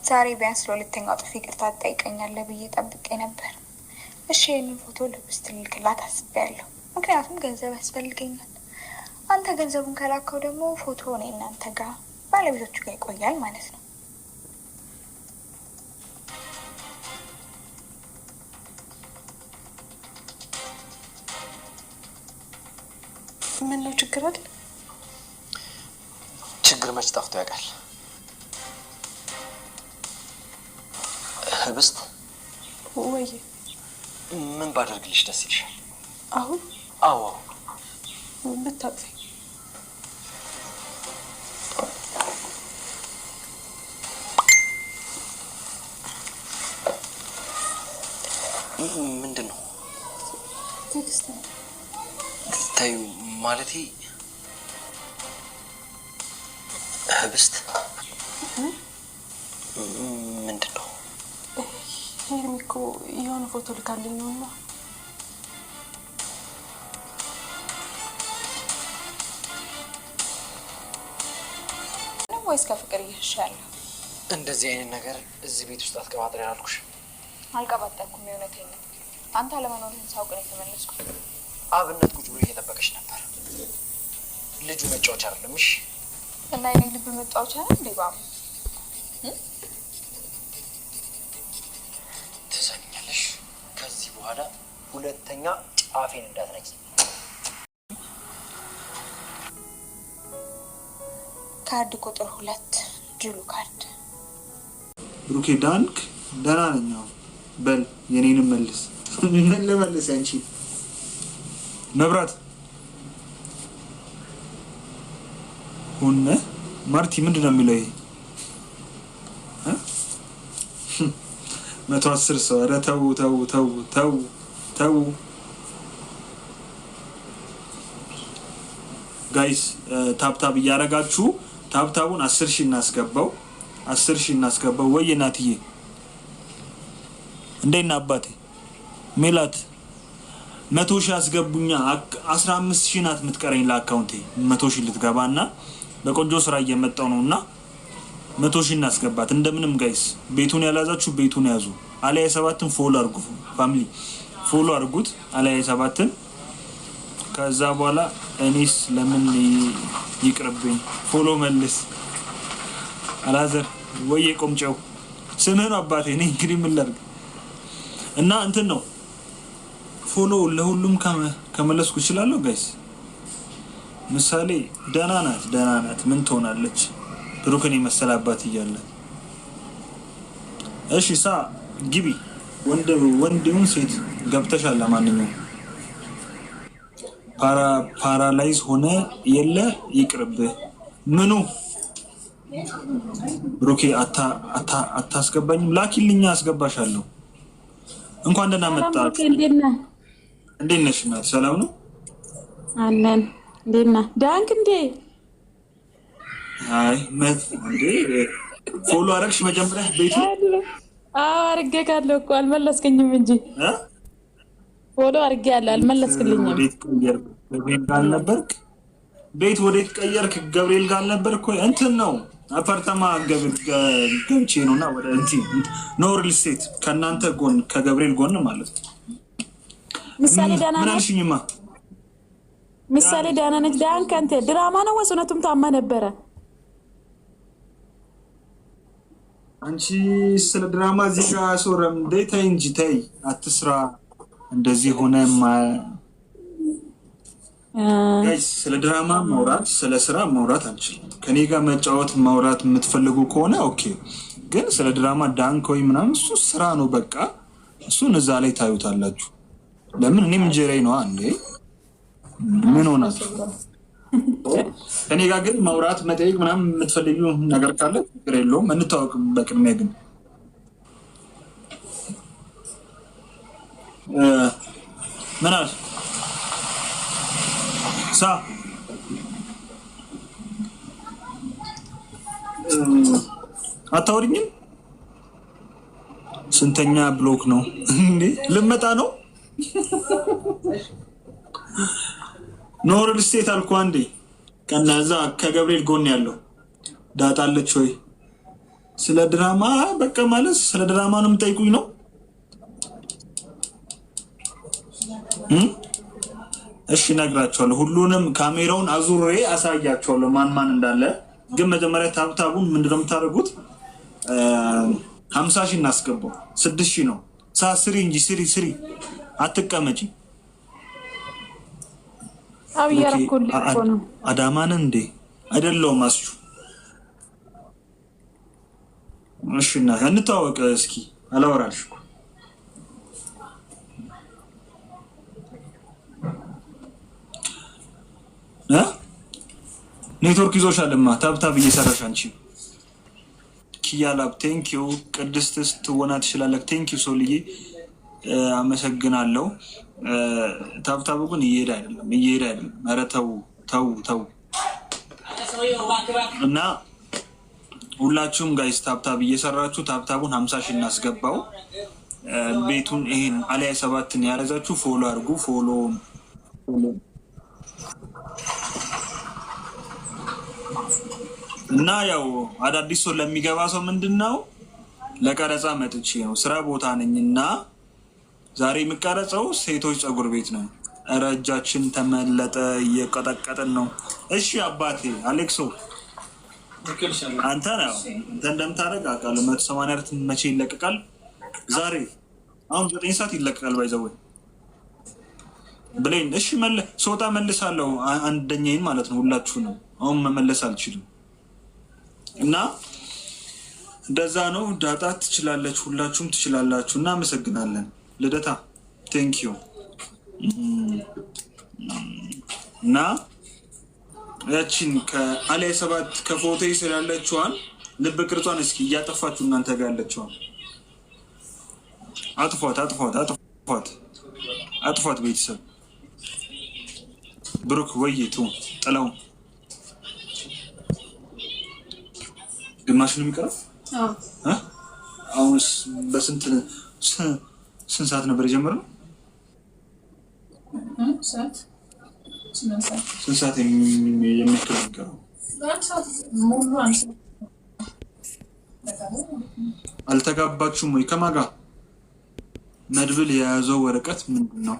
ዛሬ ቢያንስ ለሁለተኛው ጥፊ ይቅርታ ትጠይቀኛለህ ብዬ ጠብቄ ነበር። እሺ ይህንን ፎቶ ለብስት ልልክላት አስቤያለሁ። ምክንያቱም ገንዘብ ያስፈልገኛል። አንተ ገንዘቡን ከላከው ደግሞ ፎቶ እኔ እናንተ ጋር ባለቤቶቹ ጋር ይቆያል ማለት ነው። ምን ነው ችግር አለ? ችግር መች ጠፍቶ ያውቃል? ህብስት ወይ ምን ባደርግልሽ ደስ ይልሻል? አሁን? አዎ ብታቅፊ። ምንድን ነው? ቴክስት ነው። ታዩ ማለቴ ህብስት ምንድን ነው? ሄርሚ እኮ የሆነ ፎቶ ልካልኝ ነውና ወይስ ከፍቅር እየሻለሁ? እንደዚህ አይነት ነገር እዚህ ቤት ውስጥ አትቀባጥሪ ያልኩሽ። አልቀባጠርኩም፣ የእውነቴን ነው። አንተ አለመኖርህን ሳውቅ ነው የተመለስኩት። አብነት ቁጭ ብሎ እየጠበቀች ነበር። ልጁ መጫወቻ አይደለም። እሺ እና የኔ ልብ መጫወቻ ነው እንዴ? ባሙ ትሰሚኛለሽ? ከዚህ በኋላ ሁለተኛ ጫፌን እንዳትነኪ። ካርድ ቁጥር 2 ጁሉ ካርድ። ብሩኬ ዳንክ ደህና ነኝ። በል የኔንም መልስ። ምን ልመልስ? አንቺ መብራት ሆነ ማርቲ ምንድን ነው የሚለው? ይሄ 110 ሰው። ኧረ ተው ተው ተው ተው ተው ጋይስ፣ ታብታብ እያደረጋችሁ ታብታቡን 10,000 እናስገባው። 10,000 እናስገባው። ወይ እናትዬ እንዴና አባቴ ሜላት 100,000 አስገቡኛ። 15,000 ናት የምትቀረኝ ለአካውንቴ። 100,000 ልትገባና በቆንጆ ስራ እየመጣው ነውና 100,000 እናስገባት እንደምንም ጋይስ። ቤቱን ያላዛችሁ ቤቱን ያዙ። አለያ 7ን ፎሎ አድርጉ። ፋሚሊ ፎሎ አድርጉት አለያ 7ን። ከዛ በኋላ እኔስ ለምን ይቅርብኝ? ፎሎ መልስ አላዘር ወይ ቆምጨው ስምህን አባቴ። እኔ እንግዲህ ምን ላድርግ እና እንትን ነው ፎሎ ለሁሉም ከመለስኩ እችላለሁ ጋይስ። ምሳሌ ደህና ናት ምን ትሆናለች? ብሩክን የመሰለ አባት እያለ። እሺ ሳ ግቢ። ወንድም ሴት ገብተሻል። ለማንኛውም ፓራላይዝ ሆነ የለ ይቅርብህ። ምኑ ብሩኬ አታስገባኝም? ላኪልኛ አስገባሻለሁ። እንኳን ደህና መጣህ። እንዴት ነሽ? ሰላም ነው አለን። እንዴት ነህ ዳንክ? እንዴ አይ እንዴ ፎሎ አረግሽ መጀመሪያ ቤቱ? አዎ አርጌካለሁ እኮ አልመለስከኝም እንጂ ፎሎ አርጌያለሁ አልመለስክልኝም። ገብርኤል ጋር ነበርክ? ቤት ወዴት ቀየርክ? ገብርኤል ጋር ነበርክ ወይ? እንትን ነው አፓርታማ ገብቼ ነውና ወደ ኖር ሪል ከእናንተ ጎን ከገብርኤል ጎን ማለት ነው። ምሳሌ ዳና ምን አልሽኝማ? ምሳሌ ዳና ነች። ዳንክ አንተ ድራማ ነው ወይስ እውነቱም ታማ ነበረ? አንቺ ስለ ድራማ እዚህ ጋር አስወራም እንዴ? ተይ እንጂ ተይ፣ አትስራ እንደዚህ ሆነ። ጋይስ ስለ ድራማ ማውራት ስለ ስራ ማውራት አንችልም። ከኔ ጋር መጫወት ማውራት የምትፈልጉ ከሆነ ኦኬ፣ ግን ስለ ድራማ ዳንክ ወይ ምናምን እሱ ስራ ነው በቃ። እሱን እዛ ላይ ታዩታላችሁ። ለምን እኔም እንጀራዬ ነው አንዴ ምን ሆነ? ከኔ ጋር ግን ማውራት መጠየቅ ምናምን የምትፈልጉ ነገር ካለ ችግር የለውም። እንታወቅ በቅድሚያ ግን ምን አለ ሳ አታወሪኝም? ስንተኛ ብሎክ ነው እንዴ? ልመጣ ነው ኖር ሪል ስቴት አልኩ አንዴ። ከናዛ ከገብርኤል ጎን ያለው ዳጣለች ወይ? ስለ ድራማ በቃ ማለት ስለ ድራማ ነው የምጠይቁኝ ነው? እሺ እነግራችኋለሁ። ሁሉንም ካሜራውን አዙሬ አሳያችኋለሁ ማን ማን እንዳለ። ግን መጀመሪያ ታብታቡን ምንድነው የምታደርጉት? 50 ሺህ እናስገባው። 6 ሺህ ነው። ሳስሪ እንጂ ስሪ አትቀመጪ። አዳማን እንዴ አይደለውም አስቹ። እሺ እና እንተዋወቅ እስኪ። አላወራልሽ እኮ ኔትወርክ ይዞሻልማ። ታብታብ እየሰራሽ አንቺ። ኪያላብ ቴንኪዩ። ቅድስትስ ትወና ትችላለህ። ቴንኪዩ ሶልዬ አመሰግናለሁ። ታብታቡ ግን እየሄደ አይደለም። ኧረ ተው። እና ሁላችሁም ጋይስ ታብታብ እየሰራችሁ ታብታቡን 50 ሺህ እናስገባው። ቤቱን ይሄን አሊያ 7ን ያረዛችሁ ፎሎ አድርጉ። ፎሎ እና ያው አዳዲስ ሰው ለሚገባ ሰው ምንድነው ለቀረጻ መጥቼ ነው ስራ ቦታ ነኝና ዛሬ የምቀረጸው ሴቶች ፀጉር ቤት ነው። ኧረ እጃችን ተመለጠ፣ እየቀጠቀጠን ነው። እሺ አባቴ አሌክሶ አንተ ነው እንደምታደርግ አውቃለሁ። 184 መቼ ይለቀቃል? ዛሬ አሁን 9 ሰዓት ይለቀቃል። ባይዘው ብሌን እሺ ሶታ መልሳለሁ። አንደኛዬን ማለት ነው። ሁላችሁ ነው አሁን መመለስ አልችልም። እና እንደዛ ነው። ዳጣ ትችላለች፣ ሁላችሁም ትችላላችሁ። እና አመሰግናለን። ልደታ ቴንክ ዩ። እና ያቺን ከአሊያ 7 ከፎቶ ስላለችዋን ልብ ቅርጿን እስኪ እያጠፋችሁ እናንተ ጋር ያለችዋን አጥፏት ቤተሰብ ብሩክ ወይቱ ጥላው ግማሽ ነው የሚቀረው። አሁንስ በስንት ሰዓት ነበር የጀመረው? ስንት ሰዓት የሚቀረው? አልተጋባችሁም ወይ? ከማን ጋር? መድብል የያዘው ወረቀት ምንድን ነው?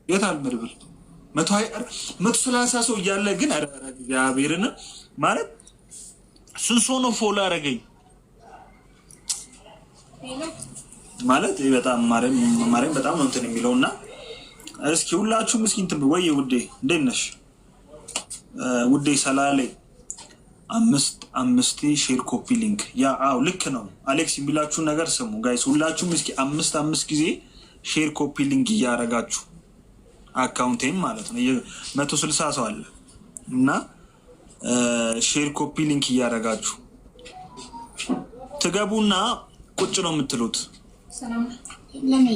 የት አለ መድብል? 130 ሰው እያለ ግን እግዚአብሔርን ማለት ስንት ሰው ነው ፎሎ ያደረገኝ? ማለት በጣም ማርያም በጣም ነው እንትን የሚለውና እስኪ ሁላችሁም እስኪ እንትን ወይ ውዴ እንዴት ነሽ ውዴ? ሰላሌ 5 ሼር ኮፒ ሊንክ ያ አው ልክ ነው አሌክስ የሚላችሁ ነገር ስሙ ጋይስ። ሁላችሁም እስኪ 5 ጊዜ ሼር ኮፒ ሊንክ እያደረጋችሁ አካውንቴን ማለት ነው 160 ሰው አለ እና ሼር ኮፒ ሊንክ እያደረጋችሁ ትገቡና ቁጭ ነው የምትሉት። ሰላም ለሚ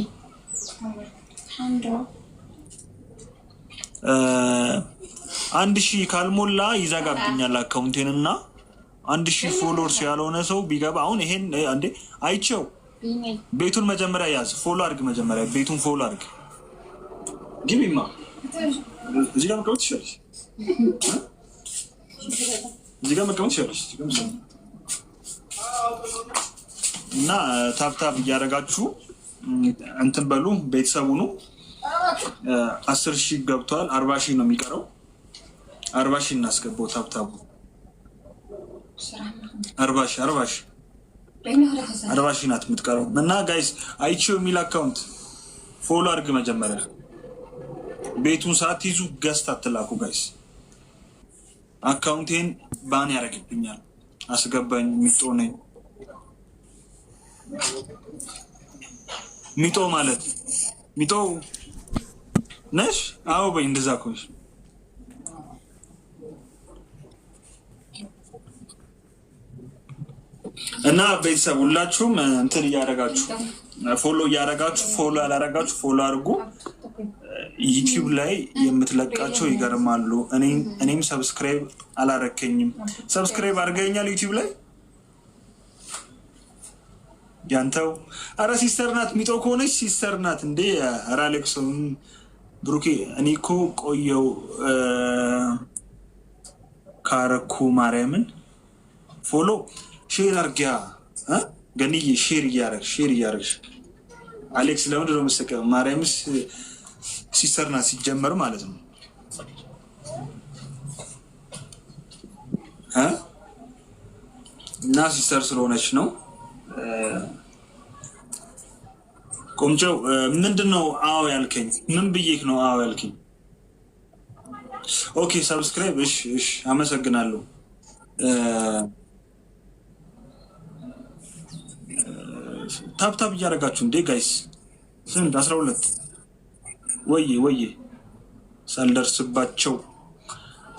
አንድ 1000 ካልሞላ ይዘጋብኛል አካውንቴን እና 1000 ፎሎወርስ ያልሆነ ሰው ቢገባ አሁን ይሄን አንዴ አይቼው ቤቱን መጀመሪያ ያዝ። ፎሎ አድርግ፣ መጀመሪያ ቤቱን ፎሎ አድርግ። ግቢማ እዚህ ጋር መቀመጥ ይችላል። እዚህ ጋር መቀመጥ ይችላል እና ታብታብ እያደረጋችሁ እንትን በሉ። ቤተሰቡ ነው 10 ሺህ ገብቷል። 40 ሺህ ነው የሚቀረው። 40 ሺህ እናስገባው። ታብታቡ 40 ሺህ ናት የምትቀረው። እና ጋይስ አይቼው የሚል አካውንት ፎሎ አድርግ መጀመሪያ። ቤቱን ሳትይዙ ገዝት አትላኩ ጋይስ። አካውንቴን ባን ያደርግብኛል። አስገባኝ። ሚጦ ነኝ። ሚጦ ማለት ሚጦ ነሽ? አዎ በይ እንደዛ ኮሽ። እና ቤተሰብ ሁላችሁም እንትን እያደረጋችሁ ፎሎ እያደረጋችሁ ፎሎ ያላደረጋችሁ ፎሎ አድርጉ። ዩቲዩብ ላይ የምትለቃቸው ይገርማሉ። እኔም ሰብስክራይብ አላረከኝም። ሰብስክራይብ አድርገኛል ዩቲዩብ ላይ ያንተው። አረ ሲስተር ናት ሚጦ ከሆነች ሲስተር ናት እንዴ? አረ አሌክሶ ብሩኬ እኔ እኮ ቆየው ካረኩ ማርያምን ፎሎ ሼር አርጊያ ገንዬ ሼር እያረግሽ አሌክስ ለምንድን ነው የምትስቀው? ማርያምስ ሲሰርና ሲጀመር ማለት ነው እና ሲስተር ስለሆነች ነው። ቆምጨው ምንድን ነው አዎ ያልከኝ? ምን ብዬክ ነው አዎ ያልከኝ? ኦኬ ሰብስክራይብ። እሺ አመሰግናለሁ። ታፕታፕ እያደረጋችሁ እንዴ ጋይስ? ስንት 12 ወዬ ሳልደርስባቸው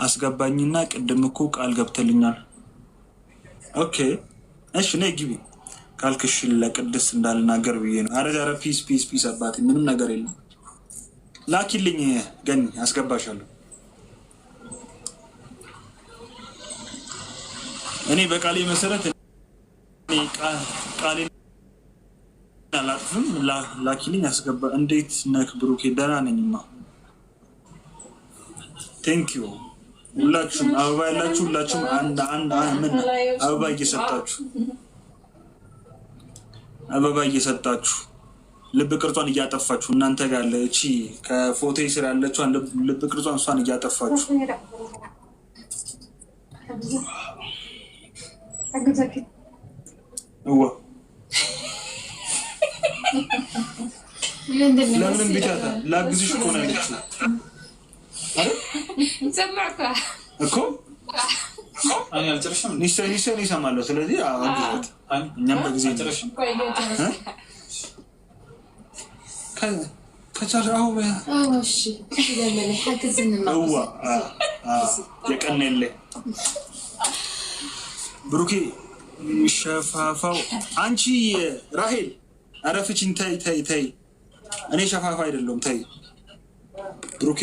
አስገባኝና ቅድም እኮ ቃል ገብተልኛል። ኦኬ እሺ ነይ ግቢ ካልክሽ ለቅድስት እንዳልናገር ብዬ ነው። ኧረ ፒስ አባቴ ምንም ነገር የለም። ላኪልኝ ገኒ አስገባሻለሁ። እኔ በቃሌ መሰረት ቃሌ አላጥፍም። ላኪልኝ አስገባ። እንዴት ነክ ብሩኬ? ደህና ነኝማ። ቴንኪዩ ሁላችሁም አበባ ያላችሁ ሁላችሁም አንድ ምን አበባ እየሰጣችሁ ልብ ቅርጿን እያጠፋችሁ እናንተ ጋር ያለ እቺ ከፎቶ ስር ያለችው ልብ ቅርጿን እሷን እያጠፋችሁ ለምን ቢታታ ላግዝሽ እኮ ነው ያለችው ሰማዕካ እኮ አይ አልጨረሽም። ኒሰን ይሰማለሁ። ስለዚህ አግዝት እኛም በጊዜ አልጨረሽም። ከቻራው እሺ ለምን ሐግዝንማ የቀነለ ብሩኬ ሸፋፋው አንቺ ራሄል አረፍችን ተይ እኔ ሸፋፋ አይደለም ተይ ብሩኬ